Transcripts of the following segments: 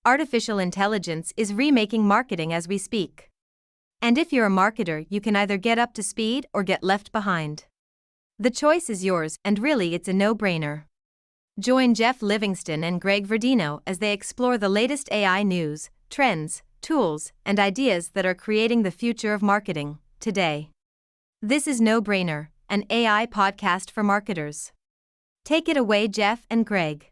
artificial intelligence is remaking marketing as we speak. And if you're a marketer, you can either get up to speed or get left behind. The choice is yours, and really it's a no-brainer. Join Geoff Livingston and Greg Verdino as they explore the latest AI news, trends, tools, and ideas that are creating the future of marketing today. This is No Brainer, an AI podcast for marketers. Take it away, Geoff and Greg.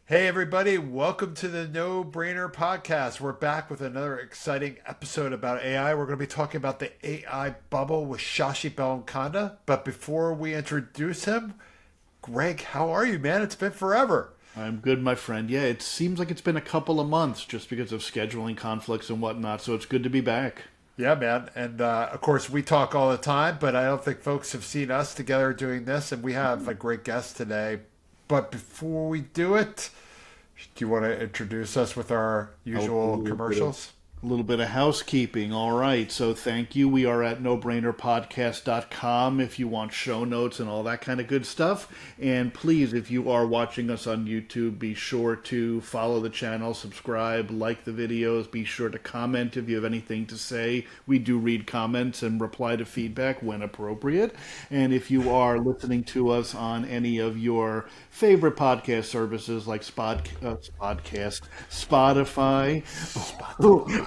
Hey everybody, welcome to the No Brainer podcast. We're back with another exciting episode about AI. We're going to be talking about the AI bubble with Shashi Bellamkonda. But before we introduce him, Greg, how are you, man? It's been forever. I'm good, my friend. Yeah, it seems like it's been a couple of months just because of scheduling conflicts and whatnot, so it's good to be back. Yeah, man. And of course, we talk all the time, but I don't think folks have seen us together doing this. And we have a great guest today. But before we do it, do you want to introduce us with our usual commercials? A little bit of housekeeping. All right. So thank you. We are at nobrainerpodcast.com if you want show notes and all that kind of good stuff. And please, if you are watching us on YouTube, be sure to follow the channel, subscribe, like the videos. Be sure to comment if you have anything to say. We do read comments and reply to feedback when appropriate. And if you are listening to us on any of your favorite podcast services like Spotify,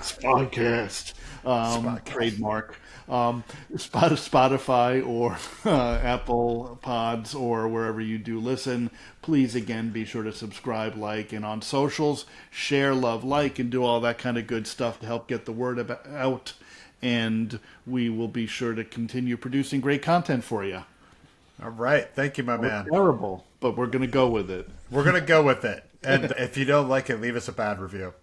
podcast, trademark, Spotify or Apple Pods or wherever you do listen, please again be sure to subscribe, like, and on socials, share, love, like, and do all that kind of good stuff to help get the word out. And we will be sure to continue producing great content for you. All right. Thank you, my man. Terrible, but we're going to go with it. We're going to go with it. And if you don't like it, leave us a bad review.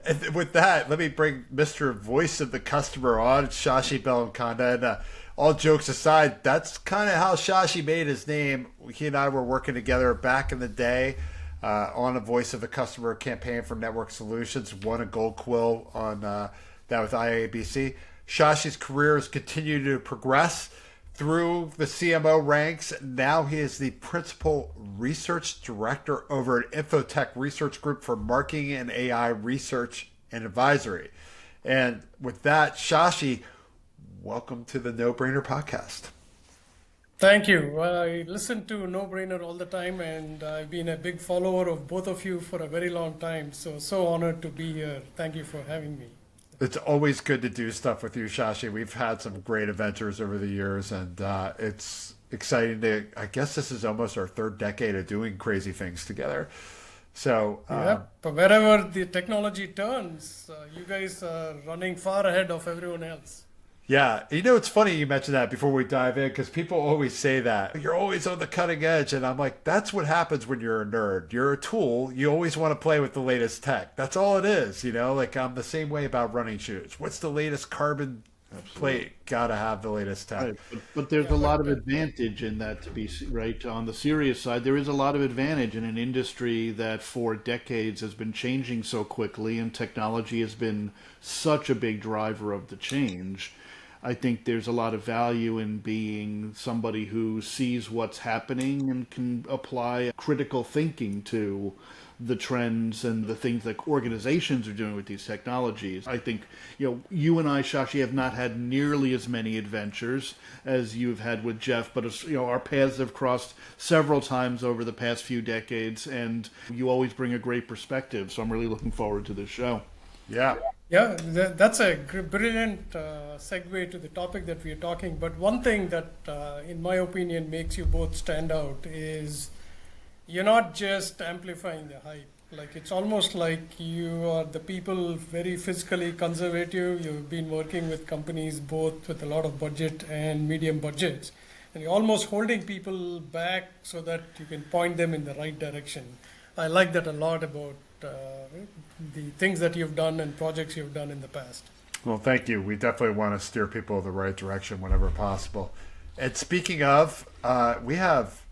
And with that, let me bring Mr. Voice of the Customer on, Shashi Bellamkonda. And all jokes aside, that's kind of how Shashi made his name. He and I were working together back in the day on a Voice of the Customer campaign for Network Solutions. Won a gold quill on that with IABC. Shashi's career has continued to progress through the CMO ranks. Now he is the principal research director over at Infotech Research Group for Marketing and AI Research and Advisory. And with that, Shashi, welcome to the No Brainer podcast. Thank you. Well, I listen to No Brainer all the time, and I've been a big follower of both of you for a very long time. So honored to be here. Thank you for having me. It's always good to do stuff with you, Shashi. We've had some great adventures over the years, and it's exciting to, I guess this is almost our third decade of doing crazy things together. So, but wherever the technology turns, you guys are running far ahead of everyone else. Yeah, it's funny you mentioned that before we dive in, because people always say that you're always on the cutting edge, and I'm like, that's what happens when you're a nerd. You're a tool. You always want to play with the latest tech. That's all it is, Like I'm the same way about running shoes. What's the latest carbon plate? Gotta have the latest tech. Right. But there's a lot of advantage in that, to be right. On the serious side, there is a lot of advantage in an industry that for decades has been changing so quickly, and technology has been such a big driver of the change. I think there's a lot of value in being somebody who sees what's happening and can apply critical thinking to the trends and the things that organizations are doing with these technologies. I think, you and I, Shashi, have not had nearly as many adventures as you've had with Geoff, but our paths have crossed several times over the past few decades, and you always bring a great perspective. So I'm really looking forward to this show. Yeah. Yeah, that's a brilliant segue to the topic that we are talking. But one thing that, in my opinion, makes you both stand out is you're not just amplifying the hype. Like, it's almost like you are the people very fiscally conservative. You've been working with companies both with a lot of budget and medium budgets. And you're almost holding people back so that you can point them in the right direction. I like that a lot about the things that you've done and projects you've done in the past. Well, thank you. We definitely want to steer people in the right direction whenever possible. And speaking of, we have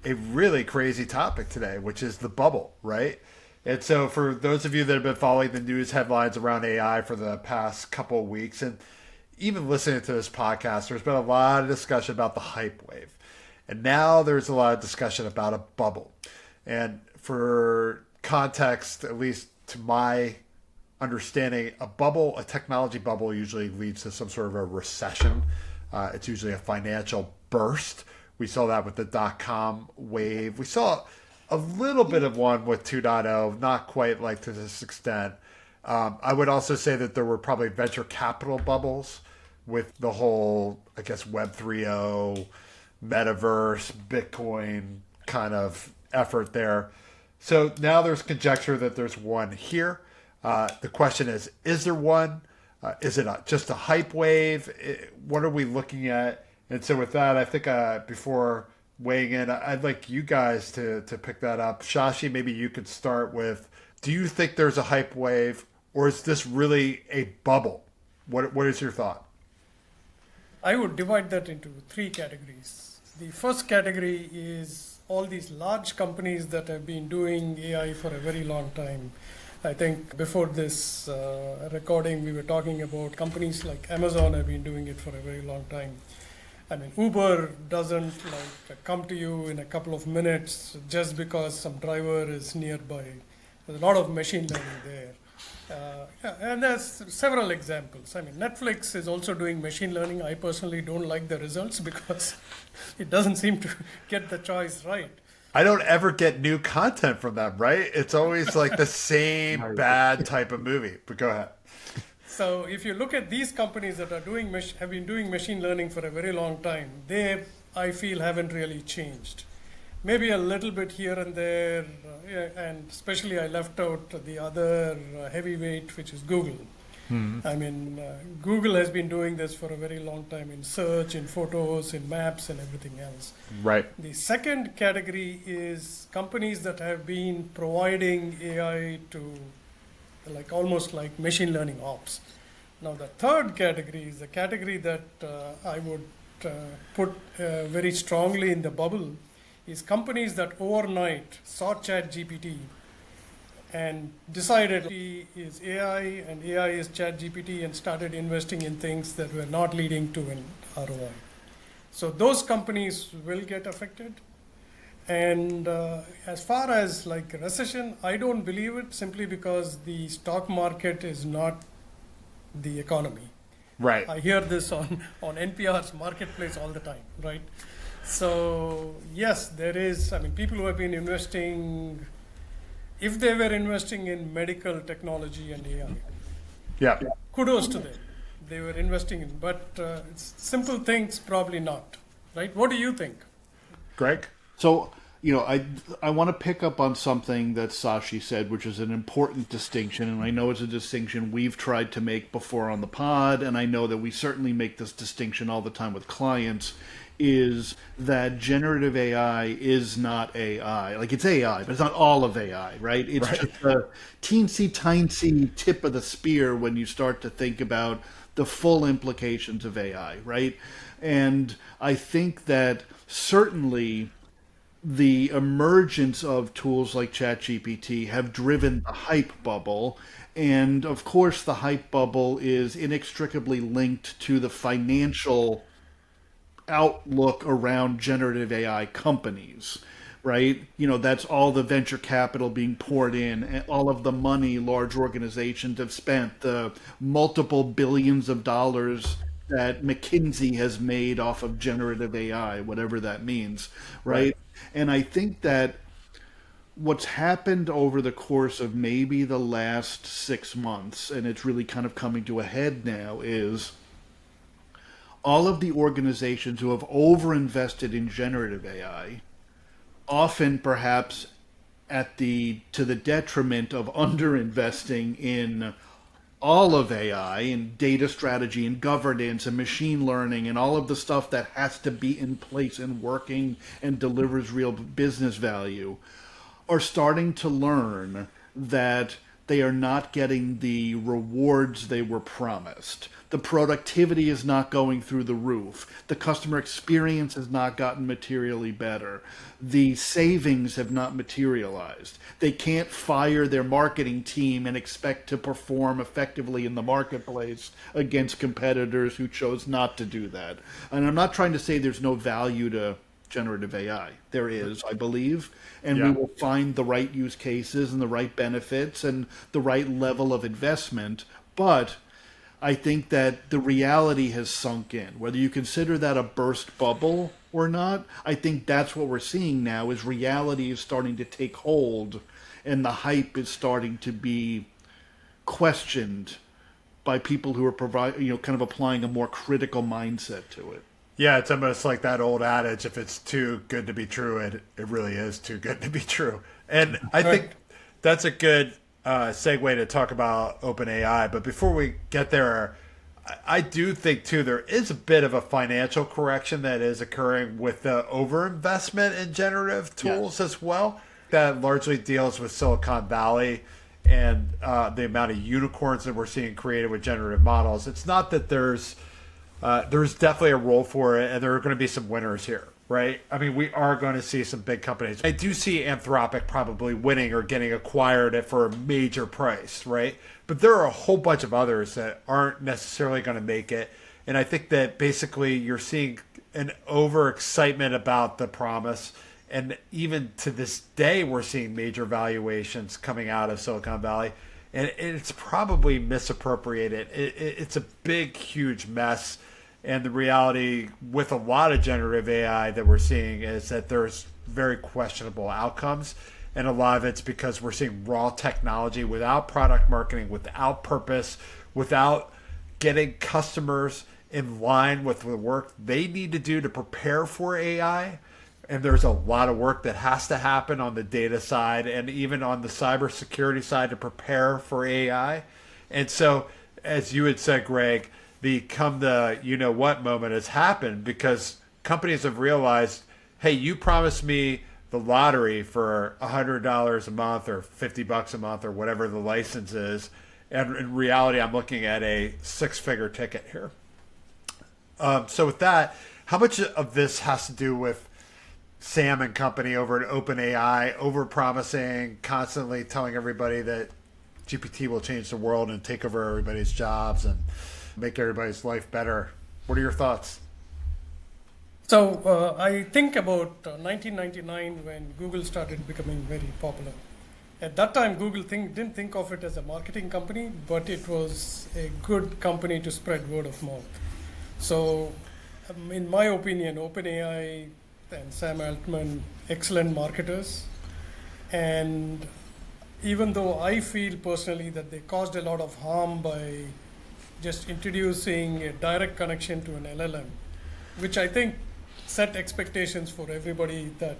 a really crazy topic today, which is the bubble, right? And so for those of you that have been following the news headlines around AI for the past couple of weeks, and even listening to this podcast, there's been a lot of discussion about the hype wave. And now there's a lot of discussion about a bubble. And for context, at least to my understanding, a technology bubble usually leads to some sort of a recession. It's usually a financial burst. We saw that with the dot-com wave. We saw a little bit of one with 2.0, not quite like to this extent. I would also say that there were probably venture capital bubbles with the whole, I guess, Web 3.0, metaverse, Bitcoin kind of effort there. So now there's conjecture that there's one here. The question is there one? Is it just a hype wave? What are we looking at? And so with that, I think before weighing in, I'd like you guys to pick that up. Shashi, maybe you could start with, do you think there's a hype wave, or is this really a bubble? What is your thought? I would divide that into three categories. The first category is all these large companies that have been doing AI for a very long time. I think before this recording, we were talking about companies like Amazon have been doing it for a very long time. I mean, Uber doesn't come to you in a couple of minutes just because some driver is nearby. There's a lot of machine learning there. And there's several examples. I mean, Netflix is also doing machine learning. I personally don't like the results because it doesn't seem to get the choice right. I don't ever get new content from them, right? It's always like the same bad type of movie. But go ahead. So if you look at these companies that are have been doing machine learning for a very long time, they, I feel, haven't really changed. Maybe a little bit here and there, and especially I left out the other heavyweight, which is Google. I mean, Google has been doing this for a very long time in search, in photos, in maps, and everything else. Right. The second category is companies that have been providing AI to almost like machine learning ops. Now, the third category is the category that I would put very strongly in the bubble, is companies that overnight saw ChatGPT and decided he is AI and AI is ChatGPT and started investing in things that were not leading to an ROI. So those companies will get affected. And as far as like recession, I don't believe it simply because the stock market is not the economy. Right. I hear this on NPR's Marketplace all the time, right? So yes, there is, I mean, people who have been investing, if they were investing in medical technology and AI, Yeah. kudos to them. They were investing in, but simple things, probably not, right? What do you think? Greg? So, you know, I want to pick up on something that Shashi said, which is an important distinction, and I know it's a distinction we've tried to make before on the pod, and I know that we certainly make this distinction all the time with clients, is that generative AI is not AI. Like, it's AI, but it's not all of AI, right? It's just a teensy-tiny tip of the spear when you start to think about the full implications of AI, right? And I think that certainly the emergence of tools like ChatGPT have driven the hype bubble. And of course, the hype bubble is inextricably linked to the financial outlook around generative AI companies, right? You know, that's all the venture capital being poured in, and all of the money large organizations have spent, the multiple billions of dollars that McKinsey has made off of generative AI, whatever that means, right? And I think that what's happened over the course of maybe the last 6 months, and it's really kind of coming to a head now, is all of the organizations who have overinvested in generative AI, often perhaps to the detriment of underinvesting in all of AI and data strategy and governance and machine learning and all of the stuff that has to be in place and working and delivers real business value, are starting to learn that they are not getting the rewards they were promised. The productivity is not going through the roof. The customer experience has not gotten materially better. The savings have not materialized. They can't fire their marketing team and expect to perform effectively in the marketplace against competitors who chose not to do that. And I'm not trying to say there's no value to generative AI. There is, I believe, and we Yeah. will find the right use cases and the right benefits and the right level of investment. But I think that the reality has sunk in. Whether you consider that a burst bubble or not, I think that's what we're seeing now is reality is starting to take hold and the hype is starting to be questioned by people who are kind of applying a more critical mindset to it. Yeah, it's almost like that old adage, if it's too good to be true, it really is too good to be true. And I think that's a good segue to talk about OpenAI. But before we get there, I do think, too, there is a bit of a financial correction that is occurring with the overinvestment in generative tools as well. That largely deals with Silicon Valley and the amount of unicorns that we're seeing created with generative models. It's not that there's definitely a role for it, and there are going to be some winners here, right? I mean, we are going to see some big companies. I do see Anthropic probably winning or getting acquired for a major price, right? But there are a whole bunch of others that aren't necessarily going to make it. And I think that basically you're seeing an overexcitement about the promise. And even to this day, we're seeing major valuations coming out of Silicon Valley. And it's probably misappropriated. It's a big, huge mess. And the reality with a lot of generative AI that we're seeing is that there's very questionable outcomes. And a lot of it's because we're seeing raw technology without product marketing, without purpose, without getting customers in line with the work they need to do to prepare for AI. And there's a lot of work that has to happen on the data side and even on the cybersecurity side to prepare for AI. And so, as you had said, Greg, the come the you know what moment has happened because companies have realized, hey, you promised me the lottery for $100 a month or $50 a month or whatever the license is. And in reality, I'm looking at a 6-figure ticket here. So with that, how much of this has to do with Sam and company over at OpenAI over-promising, constantly telling everybody that GPT will change the world and take over everybody's jobs and make everybody's life better? What are your thoughts? So I think about 1999 when Google started becoming very popular. At that time, Google didn't think of it as a marketing company, but it was a good company to spread word of mouth. So in my opinion, OpenAI and Sam Altman, excellent marketers. And even though I feel personally that they caused a lot of harm by just introducing a direct connection to an LLM, which I think set expectations for everybody that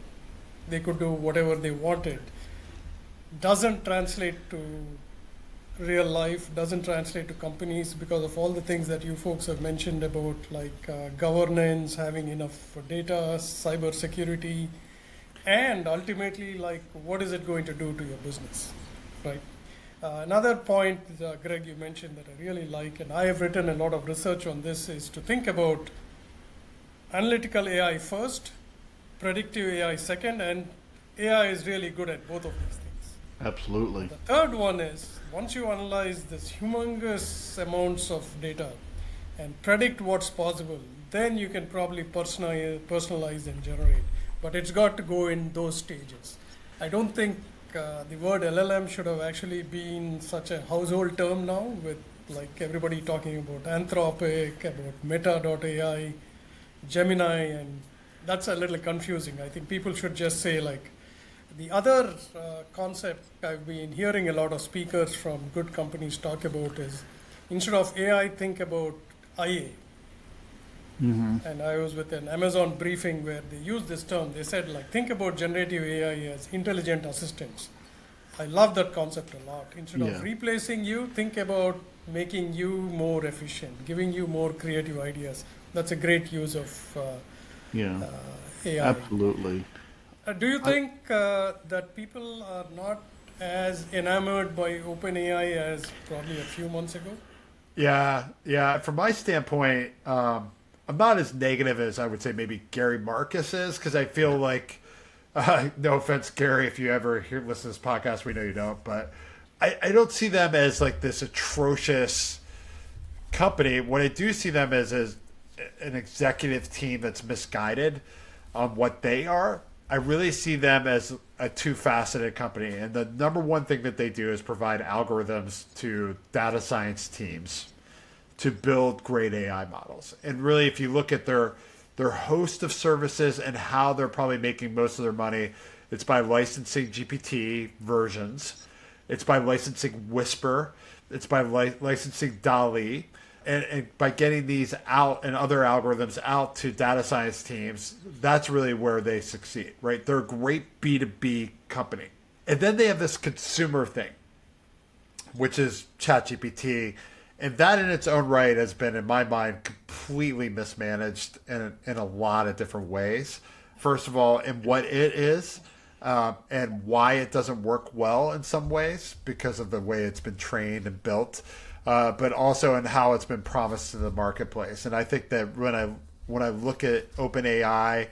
they could do whatever they wanted, doesn't translate to real life, doesn't translate to companies because of all the things that you folks have mentioned about like governance, having enough data, cyber security, and ultimately like what is it going to do to your business, right? Another point, Greg, you mentioned that I really like, and I have written a lot of research on this, is to think about analytical AI first, predictive AI second, and AI is really good at both of these things. Absolutely. The third one is, once you analyze this humongous amounts of data and predict what's possible, then you can probably personalize and generate. But it's got to go in those stages. I don't think the word LLM should have actually been such a household term now, with like everybody talking about Anthropic, about Meta.ai, Gemini, and that's a little confusing. I think people should just say like, the other concept I've been hearing a lot of speakers from good companies talk about is, instead of AI, think about IA. Mm-hmm. And I was with an Amazon briefing where they used this term. They said, like, think about generative AI as intelligent assistants. I love that concept a lot. Instead of replacing you, think about making you more efficient, giving you more creative ideas. That's a great use of AI. Absolutely. Do you think that people are not as enamored by OpenAI as probably a few months ago? Yeah. From my standpoint, I'm not as negative as I would say maybe Gary Marcus is, because I feel like, no offense, Gary, if you ever listen to this podcast, we know you don't, but I don't see them as like this atrocious company. What I do see them as is an executive team that's misguided. on what they are, I really see them as a two-faceted company. And the number one thing that they do is provide algorithms to data science teams to build great AI models. And really, if you look at their host of services and how they're probably making most of their money, it's by licensing GPT versions, it's by licensing Whisper, it's by licensing DALL-E, and by getting these out and other algorithms out to data science teams. That's really where they succeed, right? They're a great B2B company. And then they have this consumer thing, which is ChatGPT. And that in its own right has been, in my mind, completely mismanaged in a lot of different ways. First of all, in what it is, and why it doesn't work well in some ways because of the way it's been trained and built, but also in how it's been promised to the marketplace. And I think that when I look at OpenAI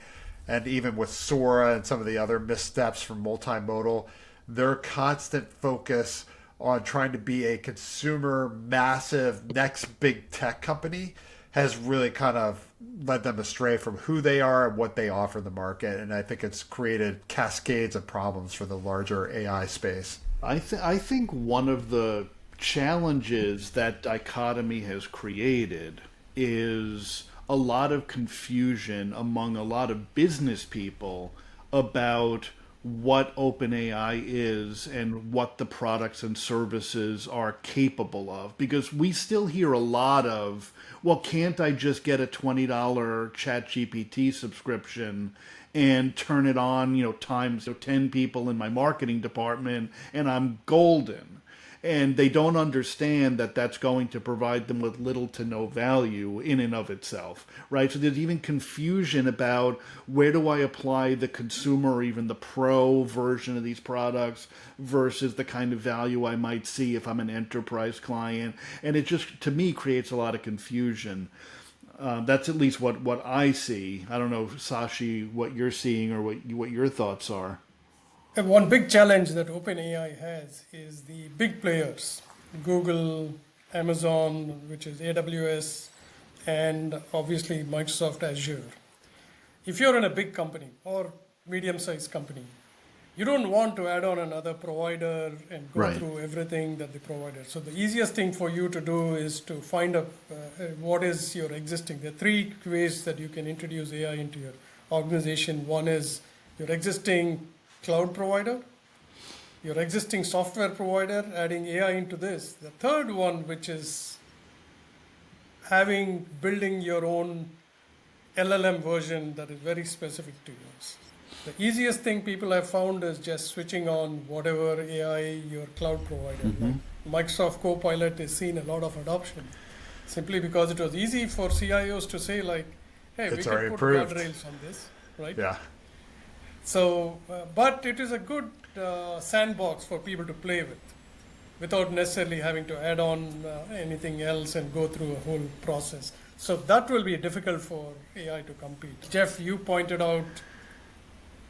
and even with Sora and some of the other missteps from multimodal, their constant focus on trying to be a consumer, massive, next big tech company has really kind of led them astray from who they are and what they offer the market. And I think it's created cascades of problems for the larger AI space. I think one of the challenges that dichotomy has created is a lot of confusion among a lot of business people about what OpenAI is and what the products and services are capable of. Because we still hear a lot of, well, can't I just get a $20 ChatGPT subscription and turn it on, times 10 people in my marketing department and I'm golden? And they don't understand that that's going to provide them with little to no value in and of itself, right? So there's even confusion about where do I apply the consumer or even the pro version of these products versus the kind of value I might see if I'm an enterprise client. And it just, to me, creates a lot of confusion. That's at least what I see. I don't know, Sashi, what you're seeing or what your thoughts are. And one big challenge that OpenAI has is the big players, Google, Amazon, which is AWS, and obviously Microsoft Azure. If you're in a big company or medium-sized company, you don't want to add on another provider and go through everything that the provider. So the easiest thing for you to do is to find out what is your existing. There are three ways that you can introduce AI into your organization. One is your existing cloud provider, your existing software provider, adding AI into this. The third one, which is building your own LLM version that is very specific to yours. The easiest thing people have found is just switching on whatever AI your cloud provider. Mm-hmm. Microsoft Copilot has seen a lot of adoption simply because it was easy for CIOs to say like, hey, we can put guardrails on this, right? Yeah. So, but it is a good sandbox for people to play with without necessarily having to add on anything else and go through a whole process. So that will be difficult for AI to compete. Geoff, you pointed out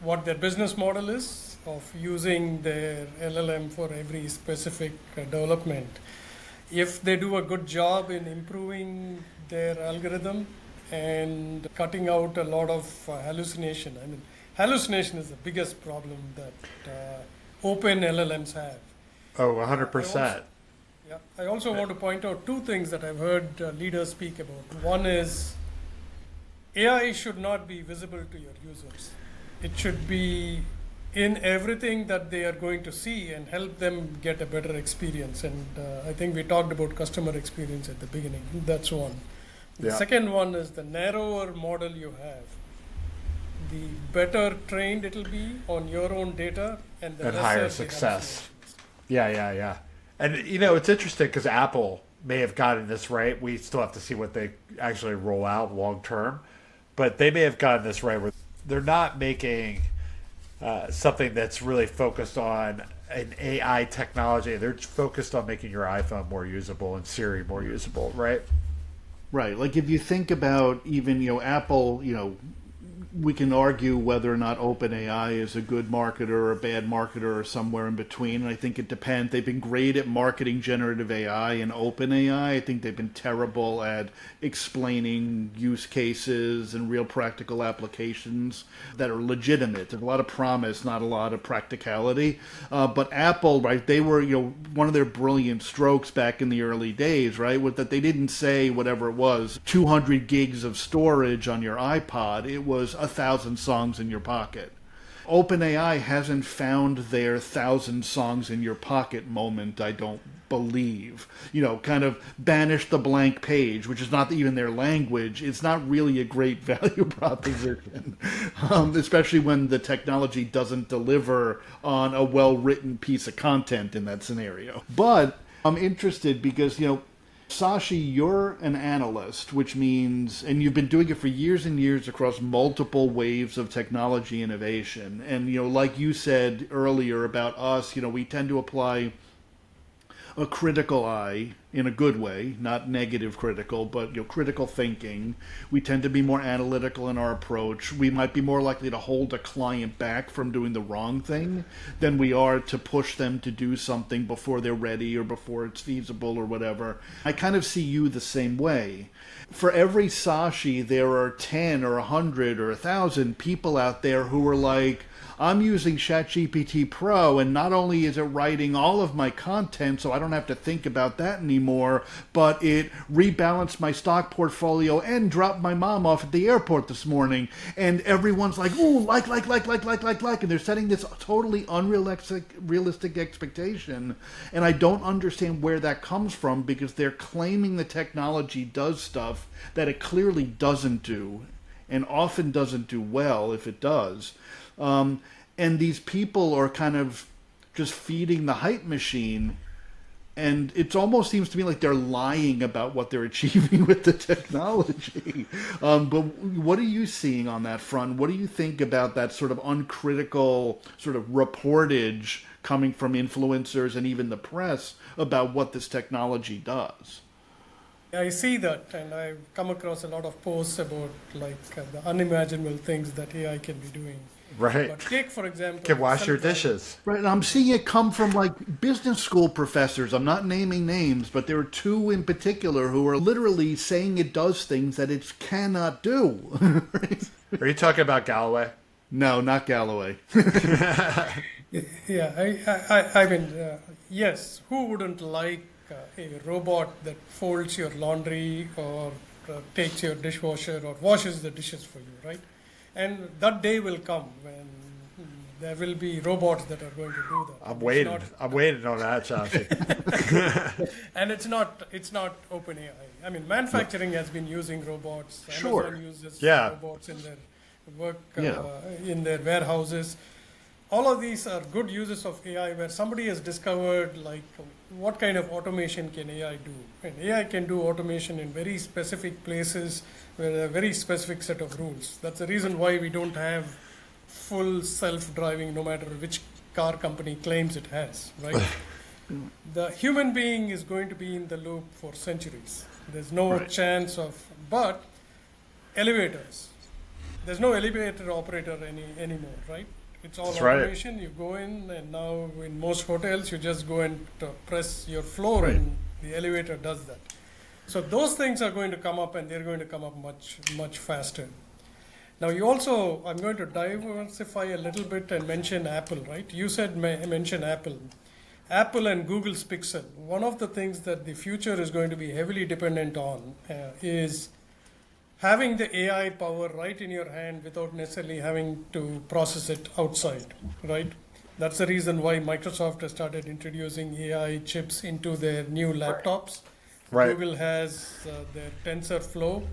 what their business model is of using their LLM for every specific development. If they do a good job in improving their algorithm and cutting out a lot of hallucination, hallucination is the biggest problem that open LLMs have. Oh, 100%. I also want to point out two things that I've heard leaders speak about. One is AI should not be visible to your users. It should be in everything that they are going to see and help them get a better experience. And I think we talked about customer experience at the beginning. That's one. The second one is the narrower model you have, the better trained it'll be on your own data and the higher success. Yeah. And it's interesting because Apple may have gotten this right. We still have to see what they actually roll out long term, but they may have gotten this right where they're not making something that's really focused on an AI technology. They're focused on making your iPhone more usable and Siri more usable, right? Right. Like if you think about even, Apple, we can argue whether or not OpenAI is a good marketer or a bad marketer or somewhere in between. And I think it depends. They've been great at marketing generative AI and OpenAI. I think they've been terrible at explaining use cases and real practical applications that are legitimate. There's a lot of promise, not a lot of practicality. But Apple, right, they were, one of their brilliant strokes back in the early days, right, was that they didn't say whatever it was, 200 gigs of storage on your iPod. It was 1,000 songs in your pocket. OpenAI hasn't found their 1,000 songs in your pocket moment, I don't believe. Kind of banish the blank page, which is not even their language. It's not really a great value proposition, especially when the technology doesn't deliver on a well-written piece of content in that scenario. But I'm interested because, Shashi, you're an analyst, which means, and you've been doing it for years and years across multiple waves of technology innovation. And, like you said earlier about us, we tend to apply a critical eye in a good way, not negative critical, but critical thinking. We tend to be more analytical in our approach. We might be more likely to hold a client back from doing the wrong thing than we are to push them to do something before they're ready or before it's feasible or whatever. I kind of see you the same way. For every Shashi, there are 10 or 100 or 1,000 people out there who are like, I'm using ChatGPT Pro, and not only is it writing all of my content, so I don't have to think about that anymore, but it rebalanced my stock portfolio and dropped my mom off at the airport this morning. And everyone's like, ooh, like, and they're setting this totally unrealistic expectation. And I don't understand where that comes from, because they're claiming the technology does stuff that it clearly doesn't do, and often doesn't do well if it does. And these people are kind of just feeding the hype machine, and it almost seems to me like they're lying about what they're achieving with the technology. But what are you seeing on that front? What do you think about that sort of uncritical sort of reportage coming from influencers and even the press about what this technology does? I see that, and I've come across a lot of posts about the unimaginable things that AI can be doing. Right. But take, for example, Can wash your dishes. Right, and I'm seeing it come from business school professors. I'm not naming names, but there are two in particular who are literally saying it does things that it cannot do. Right? Are you talking about Galloway? No, not Galloway. Yeah, I mean, yes, who wouldn't like a robot that folds your laundry or takes your dishwasher or washes the dishes for you, right? And that day will come when there will be robots that are going to do that. I'm waiting on that, Shashi. And it's not OpenAI. I mean, manufacturing has been using robots. Sure. Amazon uses Yeah. robots in their work, in their warehouses. All of these are good uses of AI where somebody has discovered what kind of automation can AI do. And AI can do automation in very specific places where there are a very specific set of rules. That's the reason why we don't have full self-driving no matter which car company claims it has, right? The human being is going to be in the loop for centuries. There's no chance of, but elevators, there's no elevator operator anymore, right? It's all automation. Right. You go in, and now in most hotels, you just go and press your floor, and the elevator does that. So those things are going to come up, and they're going to come up much, much faster. Now, I'm going to diversify a little bit and mention Apple, right? You said mention Apple. Apple and Google's Pixel. One of the things that the future is going to be heavily dependent on is having the AI power right in your hand without necessarily having to process it outside, right? That's the reason why Microsoft has started introducing AI chips into their new laptops. Right. Google has their TensorFlow.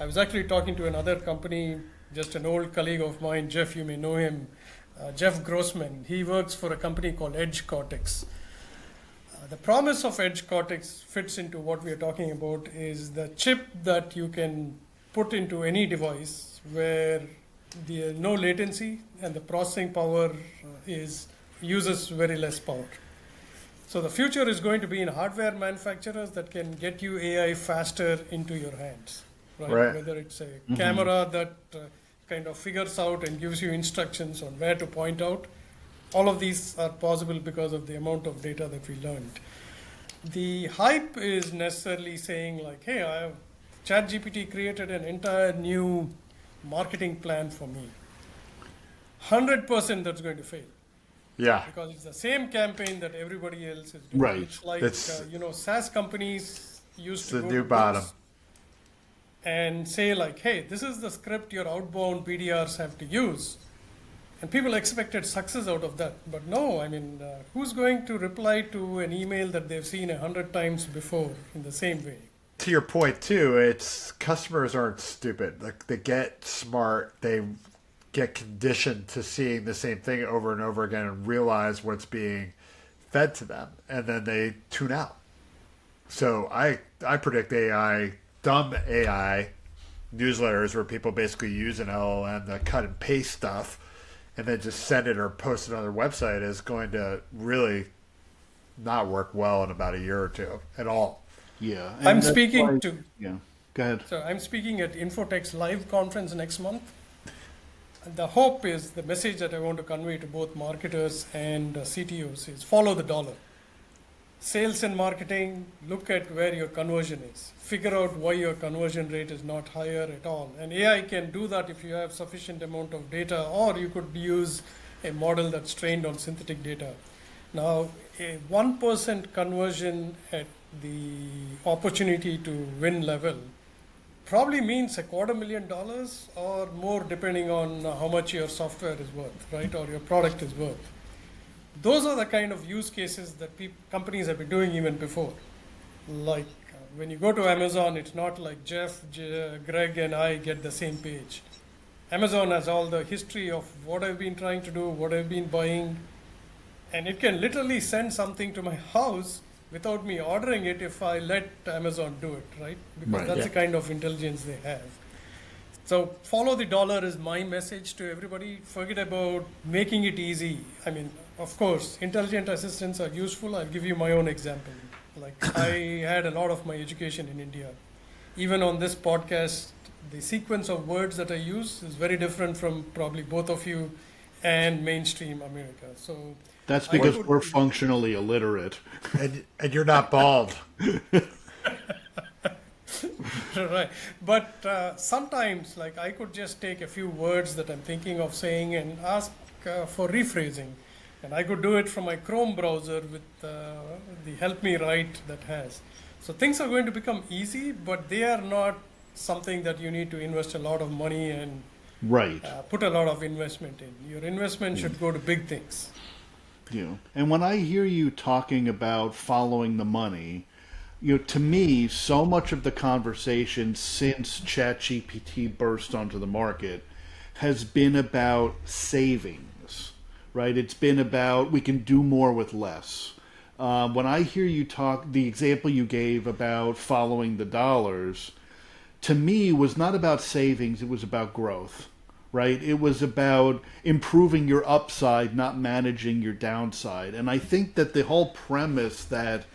I was actually talking to another company, just an old colleague of mine, Geoff, you may know him, Geoff Grossman. He works for a company called Edge Cortex. The promise of Edge Cortex fits into what we are talking about is the chip that you can put into any device where the no latency and the processing power uses very less power. So the future is going to be in hardware manufacturers that can get you AI faster into your hands, right? Whether it's a camera that kind of figures out and gives you instructions on where to point out. All of these are possible because of the amount of data that we learned. The hype is necessarily saying like, hey, ChatGPT created an entire new marketing plan for me. 100% that's going to fail. Yeah. Because it's the same campaign that everybody else is doing. Right. It's like, It's- SaaS companies used It's to the go new to bottom. books and say like, hey, this is the script your outbound BDRs have to use. And people expected success out of that. But no, I mean, who's going to reply to an email that they've seen 100 times before in the same way? To your point too, it's customers aren't stupid. Like they get smart, they get conditioned to seeing the same thing over and over again and realize what's being fed to them, and then they tune out. So I predict dumb AI newsletters where people basically use an LLM to cut and paste stuff and then just send it or post it on their website is going to really not work well in about a year or two at all. Yeah. I'm that's speaking why- to Yeah. Go ahead. So I'm speaking at Infotech's live conference next month. And the hope is, the message that I want to convey to both marketers and CTOs is follow the dollar. Sales and marketing, look at where your conversion is. Figure out why your conversion rate is not higher at all. And AI can do that if you have sufficient amount of data, or you could use a model that's trained on synthetic data. Now, a 1% conversion at the opportunity to win level probably means $250,000 or more, depending on how much your software is worth, right, or your product is worth. Those are the kind of use cases that companies have been doing even before. Like when you go to Amazon, it's not like Geoff, Greg, and I get the same page. Amazon has all the history of what I've been trying to do, what I've been buying, and it can literally send something to my house without me ordering it if I let Amazon do it, right? Because Right. that's Yeah. the kind of intelligence they have. So follow the dollar is my message to everybody. Forget about making it easy. I mean, of course, intelligent assistants are useful. I'll give you my own example. Like I had a lot of my education in India. Even on this podcast, the sequence of words that I use is very different from probably both of you and mainstream America. So That's I because would- we're functionally illiterate. And you're not bald. right. But sometimes, like, I could just take a few words that I'm thinking of saying and ask for rephrasing. And I could do it from my Chrome browser with the Help Me Write that has. So things are going to become easy, but they are not something that you need to invest a lot of money and Right. put a lot of investment in. Your investment should go to big things. Yeah. And when I hear you talking about following the money, to me, so much of the conversation since ChatGPT burst onto the market has been about savings, right? It's been about we can do more with less. When I hear you talk, the example you gave about following the dollars, to me was not about savings, it was about growth, right? It was about improving your upside, not managing your downside. And I think that the whole premise that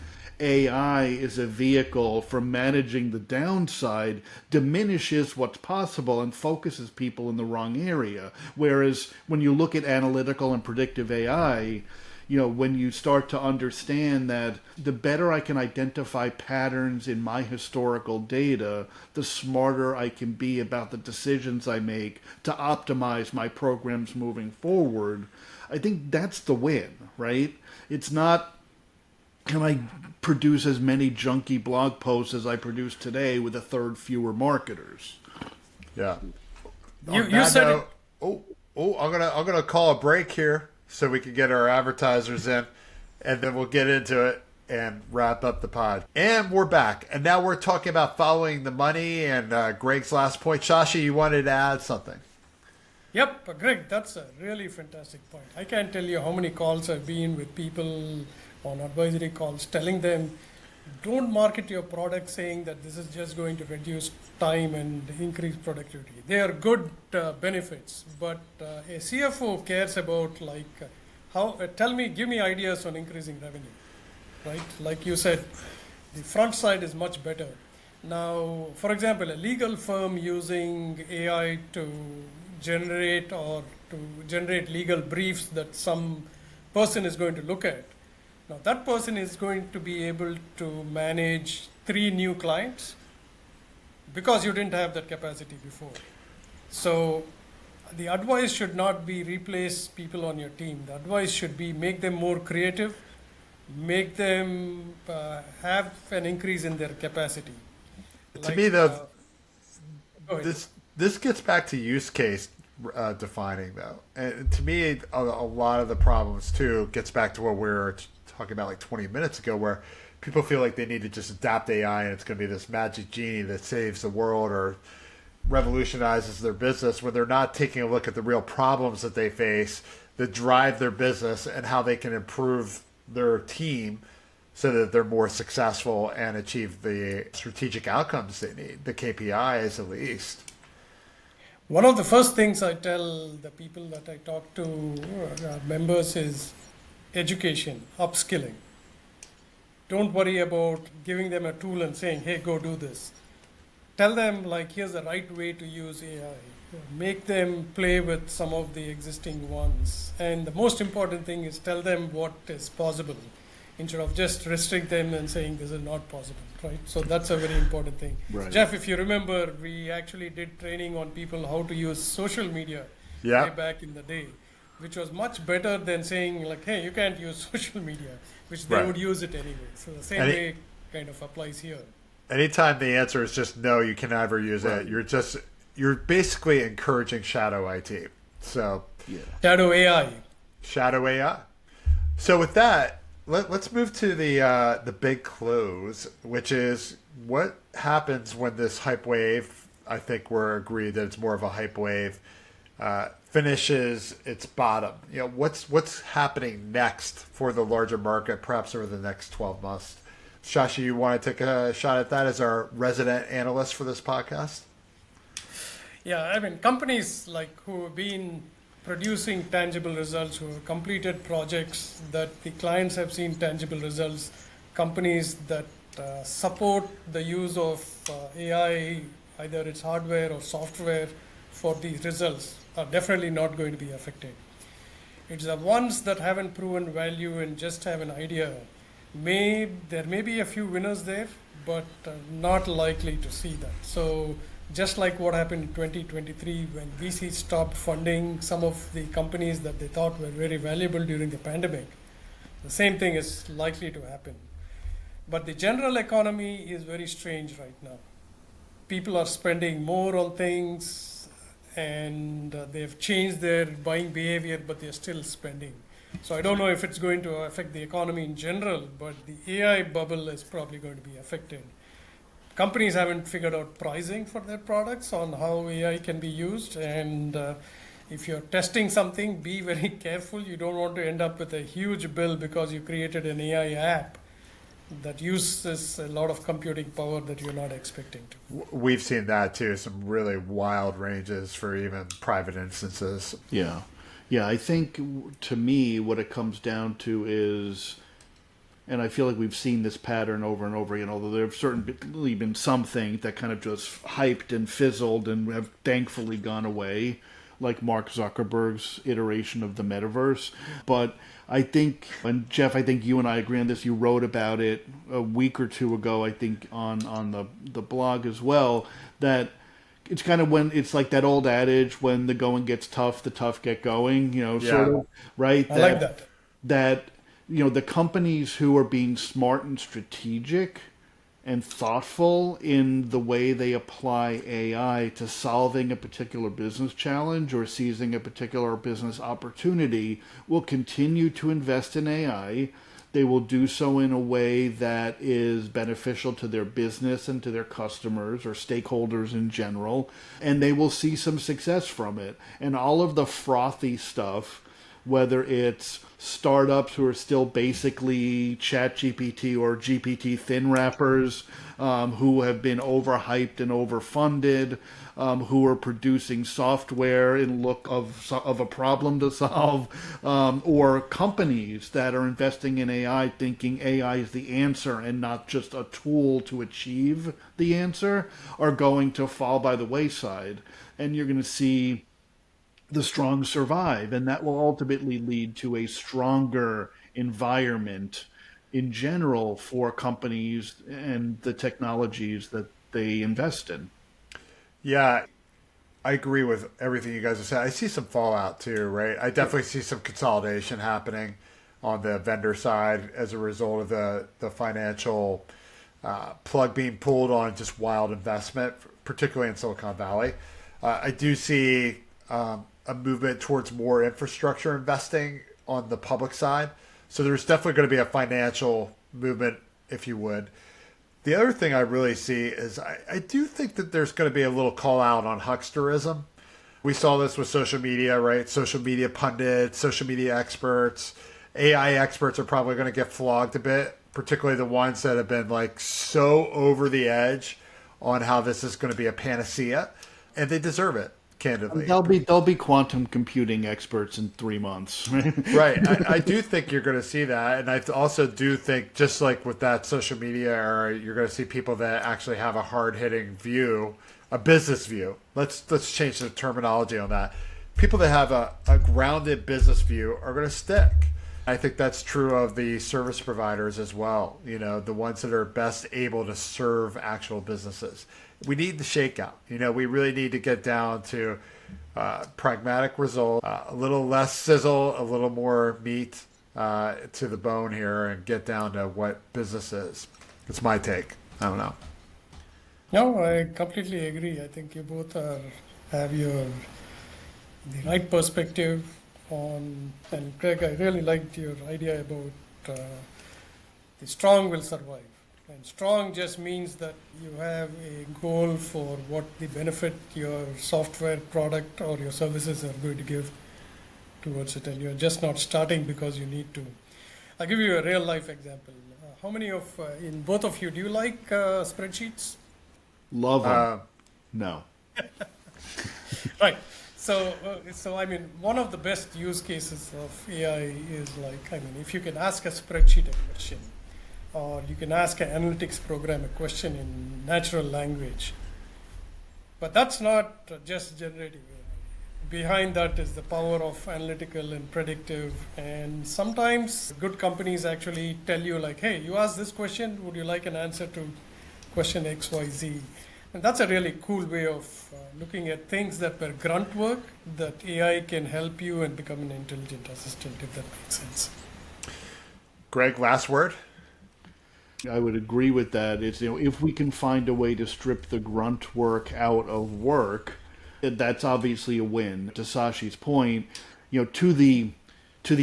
AI is a vehicle for managing the downside diminishes what's possible and focuses people in the wrong area. Whereas when you look at analytical and predictive AI, when you start to understand that the better I can identify patterns in my historical data, the smarter I can be about the decisions I make to optimize my programs moving forward, I think that's the win, right? It's not, can I produce as many junky blog posts as I produce today with a third fewer marketers? Yeah. You On that said note- I'm gonna call a break here so we can get our advertisers in, and then we'll get into it and wrap up the pod. And we're back, and now we're talking about following the money and Greg's last point. Shashi, you wanted to add something? Yep, Greg, that's a really fantastic point. I can't tell you how many calls I've been with people on advisory calls telling them, don't market your product saying that this is just going to reduce time and increase productivity. They are good benefits, but a CFO cares about give me ideas on increasing revenue, right? Like you said, the front side is much better. Now, for example, a legal firm using AI to generate or to generate legal briefs that some person is going to look at. Now, that person is going to be able to manage 3 new clients because you didn't have that capacity before. So the advice should not be replace people on your team. The advice should be make them more creative, make them have an increase in their capacity. To me, though, go ahead. this gets back to use case defining, though, and to me, a lot of the problems too gets back to what we were talking about like 20 minutes ago, where people feel like they need to just adapt AI and it's going to be this magic genie that saves the world or revolutionizes their business, when they're not taking a look at the real problems that they face that drive their business and how they can improve their team so that they're more successful and achieve the strategic outcomes they need, the KPIs at least. One of the first things I tell the people that I talk to, members, is education, upskilling. Don't worry about giving them a tool and saying, hey, go do this. Tell them, like, here's the right way to use AI. Make them play with some of the existing ones. And the most important thing is tell them what is possible instead of just restrict them and saying this is not possible, right? So that's a very important thing. Right. Geoff, if you remember, we actually did training on people how to use social media Yeah. way back in the day, which was much better than saying, like, hey, you can't use social media, which they Right. would use it anyway. So the same way kind of applies here. Anytime the answer is just no, you can never use it, you're basically encouraging shadow IT. So Shadow AI. shadow AI. So with that, let's move to the big close, which is what happens when this hype wave, I think we're agreed that it's more of a hype wave, finishes its bottom. You know, what's happening next for the larger market, perhaps over the next 12 months? Shashi, you want to take a shot at that as our resident analyst for this podcast? Yeah, I mean, companies like who have been producing tangible results, who have completed projects that the clients have seen tangible results, companies that support the use of AI, either it's hardware or software, for these results are definitely not going to be affected. It's the ones that haven't proven value and just have an idea. There may be a few winners there, but not likely to see that. So just like what happened in 2023 when VC stopped funding some of the companies that they thought were very valuable during the pandemic, the same thing is likely to happen. But the general economy is very strange right now. People are spending more on things and they've changed their buying behavior, but they're still spending. So I don't know if it's going to affect the economy in general, but the AI bubble is probably going to be affected. Companies haven't figured out pricing for their products on how AI can be used. And if you're testing something, be very careful. You don't want to end up with a huge bill because you created an AI app that uses a lot of computing power that you're not expecting to. We've seen that too, some really wild ranges for even private instances. Yeah. Yeah, I think to me what it comes down to is, and I feel like we've seen this pattern over and over again, although there have certainly been some things that kind of just hyped and fizzled and have thankfully gone away, like Mark Zuckerberg's iteration of the metaverse. But I think, and Geoff, I think you and I agree on this, you wrote about it a week or two ago, I think, on the blog as well, that it's kind of when it's like that old adage, when the going gets tough, the tough get going, sort of, right? I like that. That, the companies who are being smart and strategic and thoughtful in the way they apply AI to solving a particular business challenge or seizing a particular business opportunity will continue to invest in AI. They will do so in a way that is beneficial to their business and to their customers or stakeholders in general, and they will see some success from it. And all of the frothy stuff, whether it's startups who are still basically ChatGPT or GPT thin wrappers, who have been overhyped and overfunded, who are producing software in look of a problem to solve, or companies that are investing in AI thinking AI is the answer and not just a tool to achieve the answer, are going to fall by the wayside. And you're going to see the strong survive, and that will ultimately lead to a stronger environment in general for companies and the technologies that they invest in. Yeah, I agree with everything you guys have said. I see some fallout too, right? I definitely see some consolidation happening on the vendor side as a result of the financial plug being pulled on just wild investment, particularly in Silicon Valley. I do see a movement towards more infrastructure investing on the public side. So there's definitely going to be a financial movement, if you would. The other thing I really see is I do think that there's going to be a little call out on hucksterism. We saw this with social media, right? Social media pundits, social media experts, AI experts are probably going to get flogged a bit, particularly the ones that have been like so over the edge on how this is going to be a panacea, and they deserve it, candidly. They'll be quantum computing experts in 3 months. Right. I do think you're going to see that. And I also do think, just like with that social media era, you're going to see people that actually have a hard hitting view, a business view. Let's change the terminology on that. People that have a grounded business view are going to stick. I think that's true of the service providers as well. You know, the ones that are best able to serve actual businesses. We need the shakeout. You know, we really need to get down to pragmatic result, a little less sizzle, a little more meat to the bone here, and get down to what business is. It's my take. I don't know. No, I completely agree. I think you both have the right perspective on, and Greg, I really liked your idea about the strong will survive. And strong just means that you have a goal for what the benefit your software product or your services are going to give towards it, and you're just not starting because you need to. I'll give you a real life example. How many of, in both of you, do you like spreadsheets? Love them. No. Right. So I mean, one of the best use cases of AI is like, I mean, if you can ask a spreadsheet a question, or you can ask an analytics program a question in natural language. But that's not just generative AI. Behind that is the power of analytical and predictive. And sometimes good companies actually tell you like, hey, you asked this question, would you like an answer to question X, Y, Z? And that's a really cool way of looking at things that were grunt work that AI can help you and become an intelligent assistant, if that makes sense. Greg, last word? I would agree with that. It's, if we can find a way to strip the grunt work out of work, that's obviously a win. To Sashi's point, to the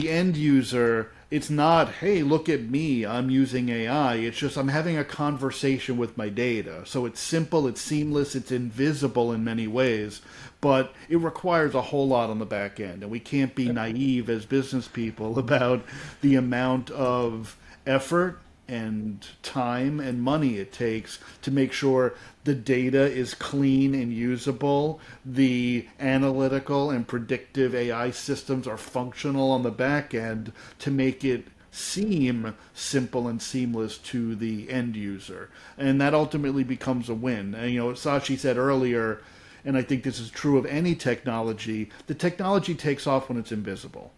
end user, it's not, hey, look at me, I'm using AI. It's just I'm having a conversation with my data. So it's simple, it's seamless, it's invisible in many ways, but it requires a whole lot on the back end. And we can't be naive as business people about the amount of effort and time and money it takes to make sure the data is clean and usable, the analytical and predictive AI systems are functional on the back end to make it seem simple and seamless to the end user. And that ultimately becomes a win. And, Sashi said earlier, and I think this is true of any technology, the technology takes off when it's invisible.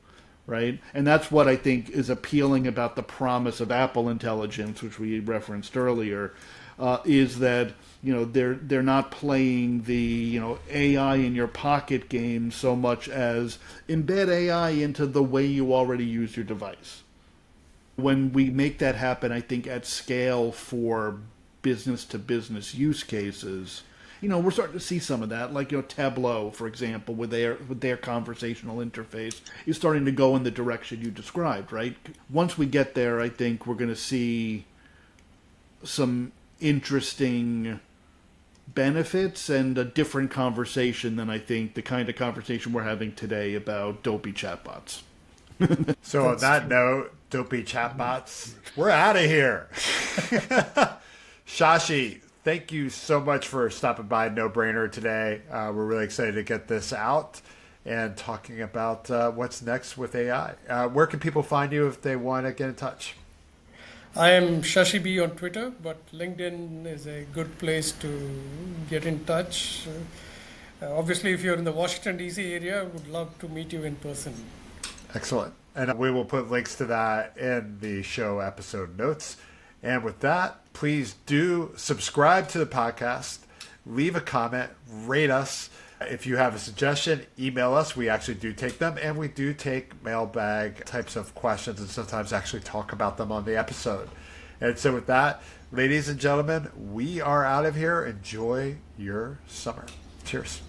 Right? And that's what I think is appealing about the promise of Apple Intelligence, which we referenced earlier, is that they're not playing the AI in your pocket game so much as embed AI into the way you already use your device. When we make that happen, I think at scale for business to business use cases, we're starting to see some of that, like Tableau, for example, with their conversational interface is starting to go in the direction you described, right? Once we get there, I think we're going to see some interesting benefits and a different conversation than I think the kind of conversation we're having today about dopey chatbots. So on that note, dopey chatbots, we're out of here. Shashi, thank you so much for stopping by No Brainer today. We're really excited to get this out and talking about what's next with AI. Where can people find you if they want to get in touch? I am Shashi B on Twitter, but LinkedIn is a good place to get in touch. Obviously, if you're in the Washington, D.C. area, I would love to meet you in person. Excellent. And we will put links to that in the show episode notes. And with that, please do subscribe to the podcast, leave a comment, rate us. If you have a suggestion, email us. We actually do take them, and we do take mailbag types of questions and sometimes actually talk about them on the episode. And so with that, ladies and gentlemen, we are out of here. Enjoy your summer. Cheers.